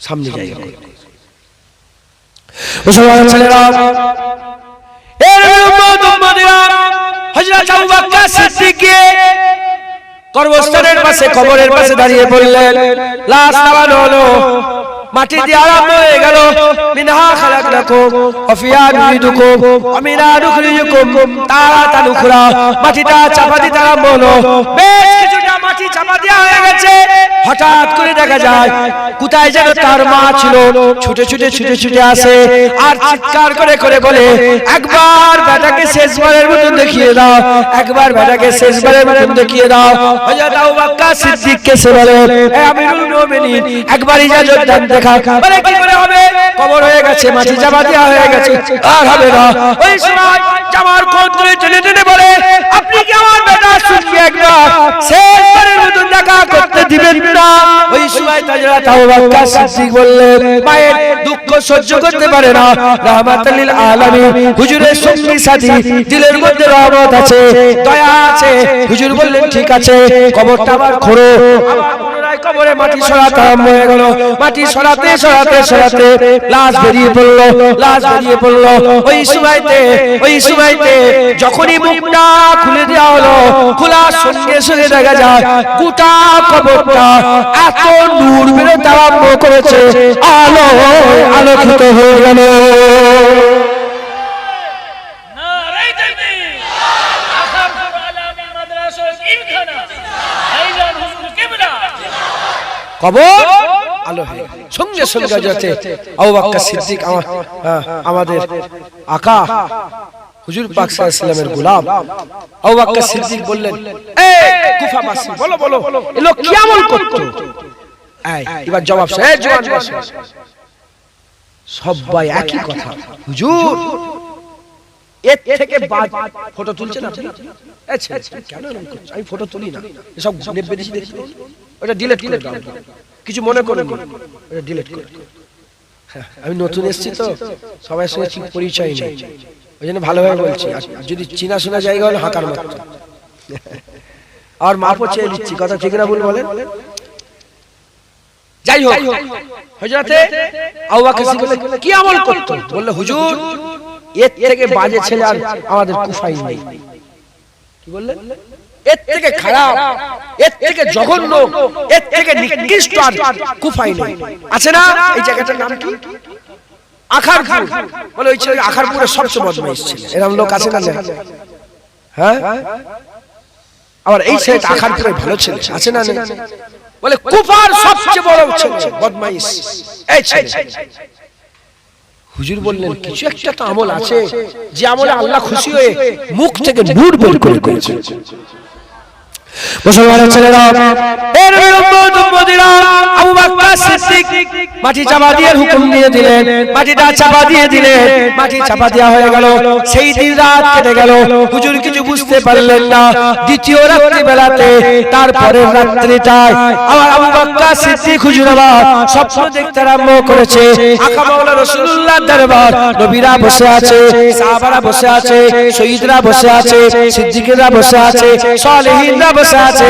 সামনে জায়গা করে। মুসলমান ছেলেরা এর উম্মত-উম্মতিরা হযরত আবু বকর সিদ্দিক কবরস্থানের পাশে কবরের পাশে দাঁড়িয়ে বললেন লাশ নামানো হলো, মাটি দিয়ে আরম্ভ হয়ে গেল। মিনহা খালাকনাকুম ওয়া ফিহা নুঈদুকুম ওয়া মিনহা নুখরিজুকুম তারাতান উখরা। মাটিটা চাপা দিতে আরম্ভ হলো, বেশ কিছুটা মাটি চাপা দেওয়া হয়ে গেছে। হঠাৎ করে দেখা যায় কোথায় যেন তার মা ছিল, ছুটে ছুটে ছুটে ছুটে আসে আর চিৎকার করে করে বলে একবার বেটাকে শেষবারের মতো দেখিয়ে দাও, একবার বেটাকে শেষবারের মতো দেখিয়ে দাও। হযরত আবু বকর সিদ্দিককে সে বলে হে আমিরুল মুমিনিন একবার ইজাজত দেন দেখা। বলে কি করে হবে, কবর হয়ে গেছে, মাটি চাপা দেওয়া হয়ে গেছে, আর হবে না। ওই সময় জামার কোট ধরে টেনে টেনে বলে আপনি কি আমার বেটার সঙ্গে একবার শেষবারের মতো দেখা করতে দিবেন না? ওই সময় হযরত আবু বকর সিদ্দিক বললেন মায়ের দুঃখ সহ্য করতে পারে না, রাহমাতুল লিল আলামিন হুজুরের সঙ্গী সাথী, দিলের মধ্যে রহমত আছে, দয়া আছে। হুজুর বললেন ঠিক আছে, কবরটা আবার খোঁড়ো। আবার পুনরায় কবরে মাটি সরাতে আরম্ভ হয়ে গেল। মাটি সরাতে সরাতে সরাতে লাশ বেরিয়ে পড়লো, লাশ বেরিয়ে পড়লো। ওই সময়তে যখনই মুখটা খুলে দেওয়া হলো, খোলার সঙ্গে সঙ্গে দেখা যায় গোটা কবরটা এত নূর বেরোতে আরম্ভ করেছে, আলো আলোকিত হয়ে গেল। কবর আলো হয়ে সঙ্গে সঙ্গে যাচ্ছে আবু বকর সিদ্দিক আমাদের আকা হুজুর পাক সাল্লাল্লাহু আলাইহি ওয়াসাল্লামের গোলাম আবু বকর সিদ্দিক বললেন এই কুফাবাসী বলো বলো এ লোক কি আমল করতো? এবার জবাব এই জওয়ান বসো, সবাই একই কথা হুজুর এর থেকে ফটো তুলছেন আপনি? আচ্ছা কেন আমি ফটো তুলি না, সব নেবে দিছি দেখি, ওটা ডিলিট করে দাও, কিছু মনে করুন ওটা ডিলিট করে। আমি নতুন এসেছি তো সবার সঙ্গে ঠিক পরিচয় নেই, ওই জন্য ভালোভাবে বলছি। যদি চিনা শোনা জায়গা হলে হাঁকার মাত্র আর মাপও চেয়ে দিচ্ছি, কথা ঠিক না ভুল বলেন? যাই হোক হযরতে আবু বকর সিদ্দিক কি আমল করতো? বললে হুজুর এর থেকে বাজে ছেলে আর আমাদের কুফায় নেই। কি বললেন? এর থেকে খারাপ, এর থেকে জঘন্য, এর থেকে নিকৃষ্ট আর কুফায় নেই। আছে না? এই জায়গাটার নাম কি? আখারপুর। বলে ওই ছেলে আখারপুরের সবচেয়ে বদমাইশ ছিল। এরকম লোক আছে না? হ্যাঁ, আবার এই ছেলেটা আখারপুরের ভালো ছেলে আছে না? বলে কুফার সবচেয়ে বড় ছেলে বদমাইশ এই ছেলে। হুজুর বললেন কিছু একটা তো আমল আছে যে আমলে আল্লাহ খুশি হয়ে মুখ থেকে নূর বের করে দিয়েছে। মুসলমানের ছেলেরা এর উম্মত-উম্মতিরা আবু বকর সিদ্দিক মাটি চাপা দিয়ে হুকুম দিয়ে দিলেন, মাটিটা চাপা দিয়ে দিলেন, মাটি চাপা দেওয়া হয়ে গেল। সেই দিন রাত কেটে গেল, হুজুর কিছু বুঝতে পারলেন না। দ্বিতীয় রাত্রি বেলাতে তারপরের রাত্রিটায় আবার আবু বকর সিদ্দিক হুজুর আবার স্বপ্ন দেখতে আরম্ভ করেছে। আকা মাওলা রাসূলুল্লাহ দরবার, নবীরা বসে আছে, সাহাবারা বসে আছে, শহীদরা বসে আছে, সিদ্দিকরা বসে আছে, সালেহিনরা বসে আছে,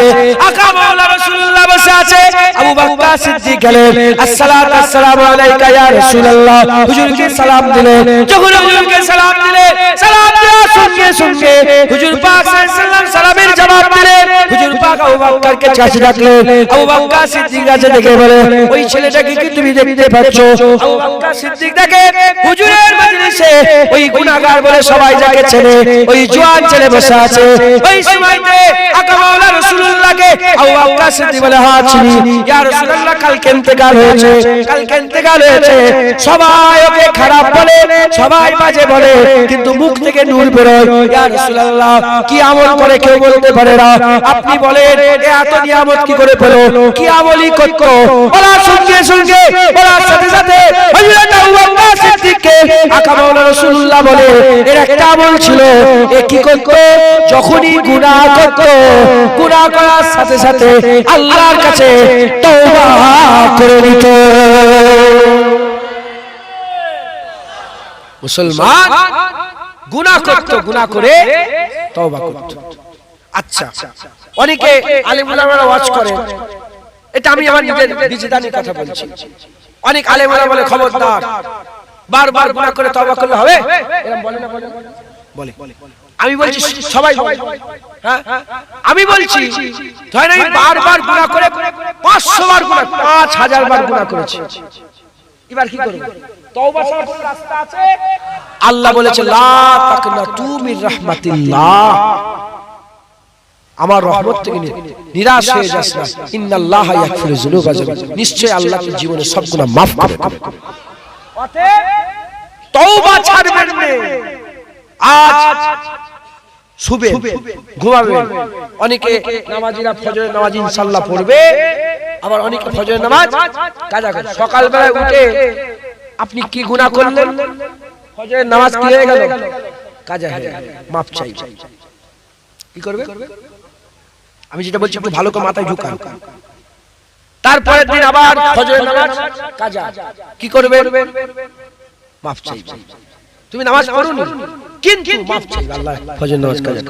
আকা মাওলা রাসূলুল্লাহ বসে আছে। আবু বকর সিদ্দিক গেলেন, আসসালাতু আসসালামু আলাইকা ইয়া রাসূলুল্লাহ, হুজুরকে সালাম দিলেন। যখন হুজুরকে সালাম দিলেন, সালাম দেওয়ার সঙ্গে সঙ্গে হুজুর পাক সাল্লাল্লাহু আলাইহি ওয়াসাল্লাম সালামের জবাব দিলেন। হুজুর পাক আবু বকরকে কাছে ডাকলেন। আবু বকর সিদ্দিক কাছে ডেকে বলে ওই ছেলেটাকে কি তুমি দেখতে পাচ্ছ? আবু বকর সিদ্দিক দেখে হুজুরের মজলিসে ওই গুনাহগার বলে সবাই যাকে চেনে ওই জওয়ান ছেলে বসে আছে। ওই সময়তে আকা মাওলা মাওলা রাসূলুল্লাহকে আবু বকর সিদ্দিক বলে হ্যাঁ চিনি ইয়া রাসূলুল্লাহ কালকে ইন্তেকাল হয়েছে সবাই ওকে খারাপ বলে সবাই বাজে বলে কিন্তু মুখ থেকে নূর বেরোয় ইয়া রাসূলুল্লাহ কি আমল করে কেউ বলতে পারে না আপনি বলেন এত নিয়ামত কি করে পেল কি আমলই করতো বলার সঙ্গে সঙ্গে বলার সাথে সাথে হযরত আবু বকর সিদ্দিককে আকা মাওলা রাসূলুল্লাহ বলে এর একটা আমল ছিল এ কি করতো যখনই গুনাহ করতো গুনাহ করার সাথে সাথে আল্লাহর কাছে তওবা করে নিত মুসলমান গুনাহ করতো গুনাহ করে তওবা করতো আচ্ছা অনেকে আলেম উলামারা ওয়াজ করে এটা আমি আমার নিজের জানি কথা বলছি অনেক আলেম উলামা বলে খবরদার বারবার গুনাহ করে তওবা করলে হবে এরকম বলে না বলে আমি বলছি সবাই হ্যাঁ আমি বলছি ধরেন আমি বারবার গুনাহ করে 500 বার গুনাহ 5000 বার গুনাহ করেছি এবার কি করব তওবা ছাড়া কোনো রাস্তা আছে আল্লাহ বলেছে লা তাকনাতু মির রাহমাতিল্লাহ আমার রহমত থেকে নিরাশ হয়ে যাস না ইন্নাল্লাহা ইয়াগফিরু যুনুবা জামিআ নিশ্চয় আল্লাহ তোর জীবনের সব গুনাহ maaf করে দেবে অতএব তওবা ছাড়বেন না আজ শুবে ঘুমাবে অনেকে নামাজিরা ফজরের নামাজ ইনশাআল্লাহ পড়বে আবার অনেকে ফজরের নামাজ কাজা করে সকাল বেলা উঠে আপনি কি গুনাহ করলেন ফজরের নামাজ কি হয়ে গেল কাজা হয়ে গেল maaf চাই কি করবে আমি যেটা বলছি একটু ভালো করে মাথায় ঢুকান তারপরের দিন আবার ফজরের নামাজ কাজা কি করবে maaf চাই তুমি নামাজ পড়োনি কিন্তু maaf চাই আল্লাহ ফজরের নামাজ কাজা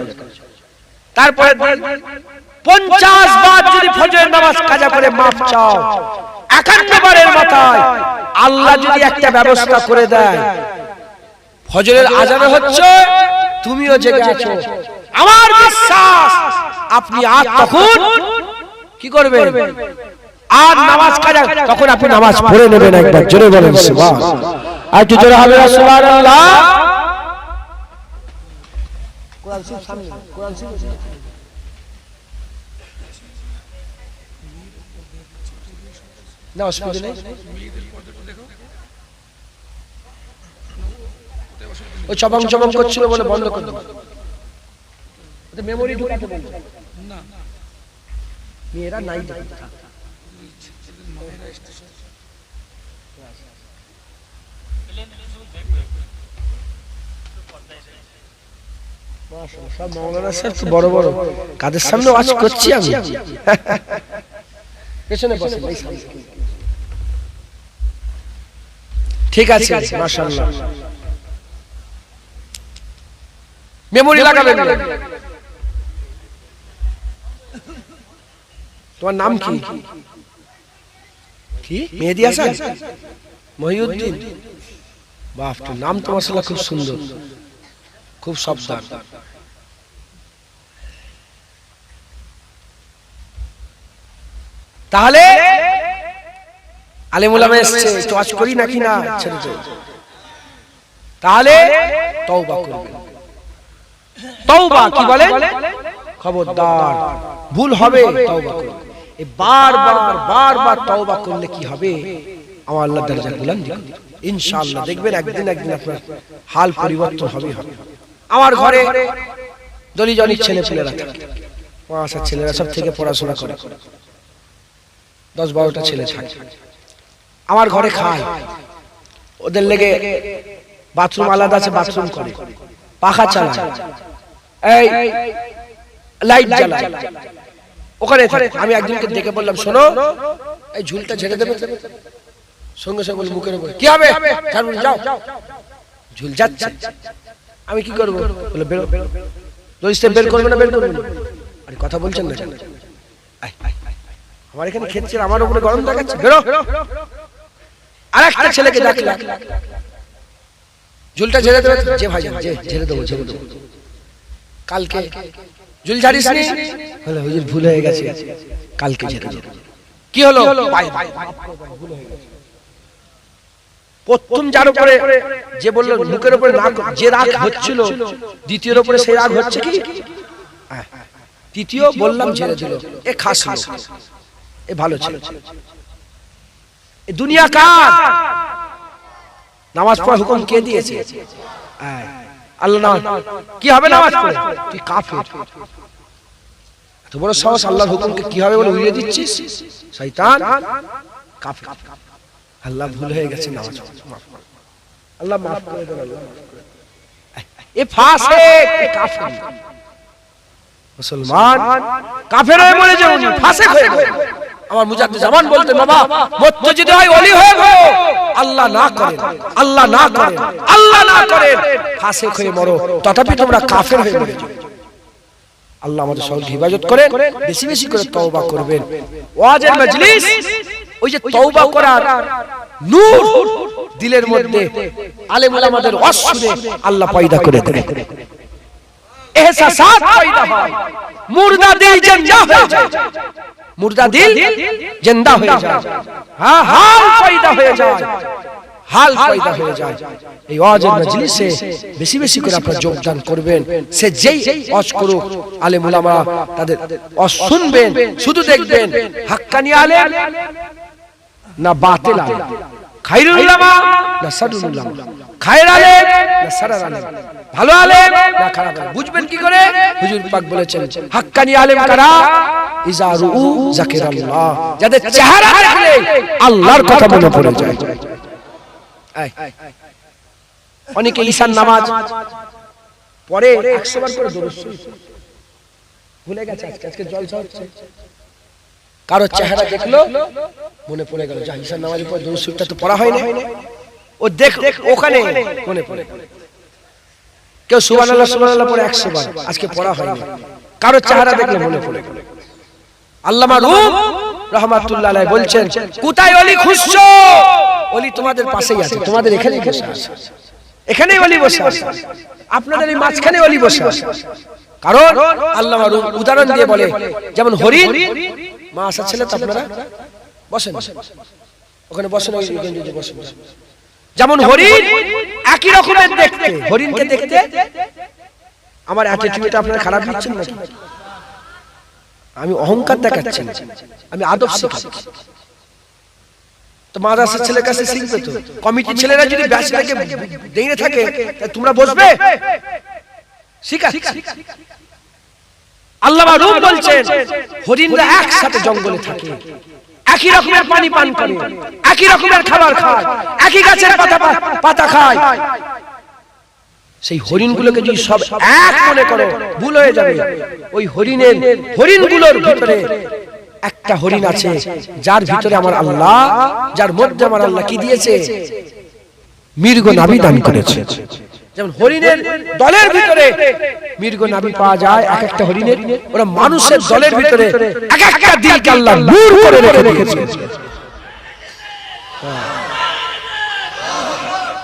তারপরের দিন 50 বার যদি ফজরের নামাজ কাজা করে maaf চাও 51 বারের মাথায় আল্লাহ যদি একটা ব্যবস্থা করে দেয় ফজরের আজান হচ্ছে তুমিও জেগে আছো আমার বিশ্বাস আপনি আর তখন কি করবেন আর নামাজ কাজা তখন আপনি নামাজ পড়ে নেবেন একবার জোরে বলেন সুবহান আর একটু জোরে হবে সুবহানাল্লাহ কোরআন শরীফ সামনে কোরআন শরীফ না অসুবিধা নেই ওই চবং চবং করছিল বলে বন্ধ করে দাও এটা মেমরি ঢুকাতে বলছো না মেয়েরা নাই সব মাওলানা সাহেব তো বড় বড় কাদের সামনে ওয়াজ করছি আমি পেছনে বসে ঠিক আছে মাশাআল্লাহ মেমরি লাগাবেন তোমার নাম কি কি মেহেদী হাসান মহিউদ্দিন বাহ তো নাম তো মাশাআল্লাহ খুব সুন্দর খুব সাবধান তাহলে আলেম উলামা এসেছে একটু ওয়াজ করি নাকি না ছেড়ে দাও তাহলে তওবা করবে তওবা কি বলে খবরদার ভুল হবে তওবা করবে এই বারবার তওবা করলে কি হবে আমার আল্লাহ দরজা বুলন্দ করবে ইনশাআল্লাহ দেখবেন একদিন আপনার হাল পরিবর্তন হবে আমার ঘরে দলিজনি ছেলেপেলেরা থাকে মাশা ছেলেরা সব থেকে পড়াশোনা করে 10-12টা ছেলে থাকে আমার ঘরে খায় ওদের লেগে বাথরুম আলাদা আছে বাথরুম করে পাখা চালায় এই লাইট জ্বালায় ওখানে আমি একদিনকে দেখে বললাম শোনো এই ঝুলটা ঝেড়ে দেবে সঙ্গে সঙ্গে মুখের উপরে কি হবে যাও ঝুল যাচ্ছে আমি কি করব বলে বেরো দইস্তে বের করবে না বের করবে না আরে কথা বলছেন না আমার এখানে খেতছে আমার উপরে গরম দেখাচ্ছে বেরো আরেকটা ছেলেকে ডাকলাম ঝুলটা ঝেড়ে দেবে যে ভাই যে ঝেড়ে দেবো কালকে ঝুল ঝাড়িস নি বলে হুজুর ভুল হয়ে গেছে কালকে ঝেড়ে দেবো কি হলো ভুল হয়ে গেছে প্রথম যার উপরে যে বলল মুখের উপরে না যে রাগ হচ্ছিল দ্বিতীয়ের উপরে সেই রাগ হচ্ছে কি তৃতীয় বললাম ছেড়ে দিল, এ খাস লোক, এ ভালো ছিল। এ দুনিয়া কার? নামাজ পড়ার হুকুম কে দিয়েছে? আল্লাহ। না কি হবে নামাজ পড়ে? তুই কাফের। এত বড় সাহস, আল্লাহর হুকুমকে কি হবে বলে উড়িয়ে দিচ্ছিস? শয়তান, কাফের। আল্লাহ ভুল হয়ে গেছে, নামাজ আল্লাহ মাফ করে দেন। আল্লাহ এ ফাসিক, এ কাফের। মুসলমান কাফের হয়ে মরে যাও, ফাসিক হয়ে গেল। আমার মুজাদ্দিদ জামান বলতে, বাবা মরতে যদি হয় ওলি হয়ে গো, আল্লাহ না করেন, আল্লাহ না করেন, আল্লাহ না করেন, ফাসিক হয়ে মরো, তথাপি তোমরা কাফের হয়ে মরে যাও। আল্লাহ আমাদের সকলকে হিফাজত করেন। বেশি বেশি করে তওবা করবেন। ওয়াজের মজলিস, ওই যে তওবা করার নূর দিলের মধ্যে আলেম ওলামাদের ওয়াজ শুনে আল্লাহ পয়দা করে দেন। এহসাসাত পয়দা হয়, মুর্দা দিল জিন্দা হয়ে যায়, মুর্দা দিল জিন্দা হয়ে যায়। হ্যাঁ, হাল পয়দা হয়ে যায়, হাল পয়দা হয়ে যায়। এই ওয়াজের মজলিসে বেশি বেশি করে আপনারা যোগদান করবেন। সে যেই ওয়াজ করুক, আলেম ওলামা তাদের ওয়াজ শুনবেন, শুধু দেখবেন হাক্কানি আলেম না বাতিল আলেম, খায়রুল উলামা না সাদুল উলামা, খায়র আলেম না সারার আলেম, ভালো আলেম না খারাপ আলেম। বুঝবেন কি করে? হুজুর পাক বলেছেন, হাক্কানি আলেম কারা? ইজা রুউ যাকিরাল্লাহ, যাদের চেহারা দেখলে আল্লাহর কথা মনে পড়ে যায়। অনেকে ঈশার নামাজ পরে 100 বার করে দরুদ শরীফ ভুলে গেছে, আজকে জলসা হচ্ছে, কারো চেহারা দেখলো মনে পড়ে গেল, যা ঈশার নামাজের পর দরুদ শরীফটা তো পড়া হয় না, ও দেখ ওখানে মনে পড়ে গেল। কেউ সুবহানাল্লাহ সুবহানাল্লাহ পড়ে 100 বার, আজকে পড়া হয়নি, কারো চেহারা দেখলে মনে পড়ে গেল। আল্লামা রুম রাহমাতুল্লাহ আলাইহি বলছেন, কোথায় ওলি খুঁজছো? ওলি তোমাদের পাশেই আছে, তোমাদের এখানেই বসে আছে, এখানেই ওলি বসে আছে, আপনাদের এই মাঝখানে ওলি বসে আছে। কারণ আল্লামা রুম উদাহরণ দিয়ে বলে, যেমন হরিণ, মা আসার ছেলে তো আপনারা বসেন, ওখানে বসেন, ওই বসেন। যেমন হরিণ একই রকমের দেখতে, হরিণকে দেখতে আমার অ্যাটিটিউড আপনারা খারাপ দিচ্ছেন নাকি? আমি অহংকার দেখাচ্ছি, আমি আদব শেখাচ্ছি। তো মাদ্রাসার ছেলের কাছে শিখবে তো, কমিটির ছেলেরা যদি ব্যাচ থেকে দেইনে থাকে তোমরা বসবে? শিখাচ্ছি। আল্লামা রুম বলছেন, হরিণরা একসাথে জঙ্গলে থাকে, একই রকমের পানি পান করে, একই রকমের খাবার খায়, একই গাছের পাতা খায়। সেই হরিণগুলোকে যদি সব এক মনে করো, ভুল হয়ে যাবে। ওই হরিণগুলোর ভিতরে একটা হরিণ আছে, যার ভিতরে আমার আল্লাহ, যার মধ্যে আমার আল্লাহ কি দিয়েছে? মৃগ নাভি দান করেছে। যেমন হরিণের দলের ভিতরে মৃগ নাভি পাওয়া যায় এক একটা হরিণের, ওরা মানুষের দলের ভিতরে এক একটা দিলকে আল্লাহ নূর করে রেখে দিয়েছে,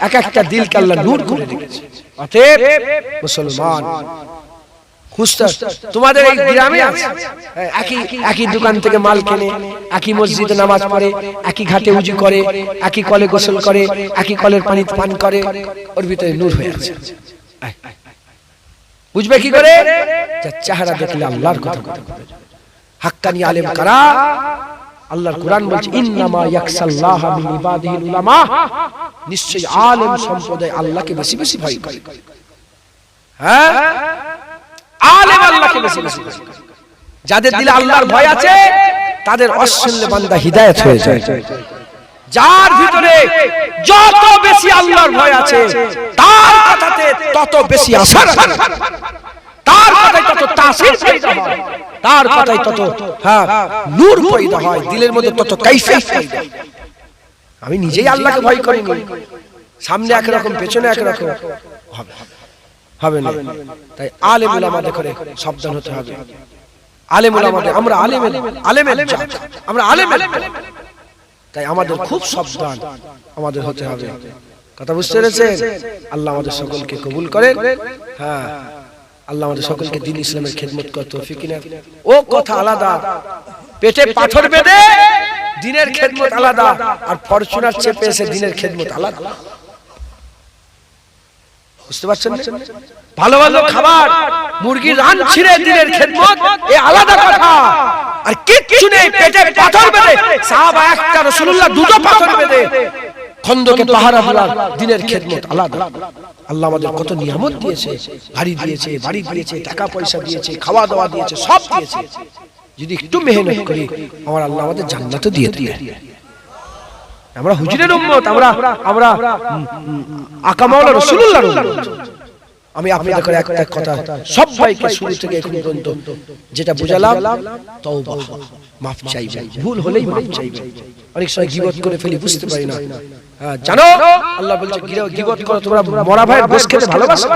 এক একটা দিলকে আল্লাহ নূর করে রেখেছে। অতএব মুসলমান খুঁজতে, তোমাদের এই গ্রামে আছে, একই দোকান থেকে মাল কেনে, একই মসজিদে নামাজ পড়ে, একই ঘাটে উজু করে, একই কলে গোসল করে, একই কলের পানি পান করে, ওর ভিতরে নূর হয়ে আছে। বুঝবে কি করে? যার চেহারা দেখলে আল্লাহর কথা বলবে। হাক্কানি আলেম কারা? আল্লাহর কোরআন বলছে, ইন্নামা ইয়াখশাল্লাহা মিন ইবাদিহিল উলামা, নিশ্চয়ই আলেম সম্প্রদায় আল্লাহকে বেশি বেশি ভয় করে। হ্যাঁ, আলেম আল্লাহকে বেশি বেশি ভয় করে। যাদের দিলে আল্লাহর ভয় আছে তাদের অসল্লে বান্দা হিদায়াত হয়ে যায়। যার ভিতরে যত বেশি আল্লাহর ভয় আছে তার কথাতে তত বেশি আসর হয়, তার কথায় তত তাসির পয়দা হয়, তার কথায় তত নূর পয়দা হয়, দিলের মধ্যে তত কাইফিয়ত পয়দা হয়। আমি নিজেই আল্লাহকে ভয় করি, সামনে একরকম পেছনে একরকম হবে না। তাই আলেম উলামাদের করে সাবধান হতে হবে। আলেম উলামাদের, আমরা আলেমের জাত, আমরা আলেমের, তাই আমাদের খুব সাবধান আমাদের হতে হবে। কথা বুঝতে পেরেছেন? আল্লাহ আমাদের সকলকে কবুল করেন। হ্যাঁ, আল্লাহ আমাদের সকলকে দ্বীন ইসলামের খেদমত করতে তৌফিক দেন। ও কথা আলাদা, পেটে পাথর বেঁধে দ্বীনের খেদমত আলাদা, আর ফরচুনার চেপে এসে দ্বীনের খেদমত আলাদা। বুঝতে পারছেন? ভালো ভালো খাবার, মুরগির রান ছিঁড়ে দিনের খেদমত, এ আলাদা কথা। আর কিচ্ছু নেই, পেটে পাথর বেঁধে সাহাবা একটা, রাসূলুল্লাহ দুটো পাথর বেঁধে খন্দকে পাহারা দেওয়ার দিনের খেদমত আলাদা। আল্লাহ আমাদের কত নিয়ামত দিয়েছে, গাড়ি দিয়েছে, বাড়ি দিয়েছে, টাকা পয়সা দিয়েছে, খাওয়া দাওয়া দিয়েছে, সব দিয়েছে। যদি একটু মেহনত করি আমার আল্লাহ আমাদের জান্নাতও দিয়ে দিবে। আমরা হুজুরের উম্মত, আমরা আকা মাওলা রাসূলুল্লাহর উম্মত। আমি আপনাদের করে একটা কথা সবাইকে শুরু থেকে এখন পর্যন্ত যেটা বুঝালাম, তওবা, মাফ চাইবেন, ভুল হলেই মাফ চাইবেন। অনেক সময় গীবত করে ফেলি, বুঝতে পারি না। জানো আল্লাহ বলছে গীবত করো তোমরা, মরা ভাইয়ের গোশত খেতে ভালোবাসো,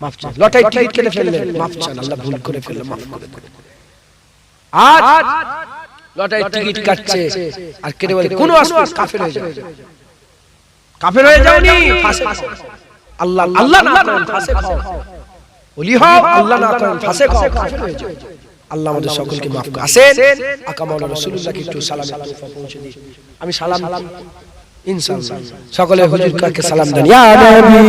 মাফ চাই। লটারি টিকিট কেটে ফেললে মাফ চান, আল্লাহ ভুল করে ফেললে মাফ করে দেন। আজ লটারি টিকিট কাটছে আর কেটে বলে কোন আসমান কাফের হয়ে যাবে, কাফের হয়ে যাওনি, ফাসিক আল্লাহ আল্লাহ না করেন ফাসিক হও, ওলি হও, আল্লাহ না করেন ফাসিক হও, কাফের হয়ে যাবে। আল্লাহ আমাদের সকলকে মাফ করুন। আসেন আকা মাওলানা রাসূলুল্লাহকে একটু সালামের তোফা পৌঁছে দিই। আমি সালাম ইনশাআল্লাহ সকলে হুজুরকে সালাম দেন। ইয়া নবী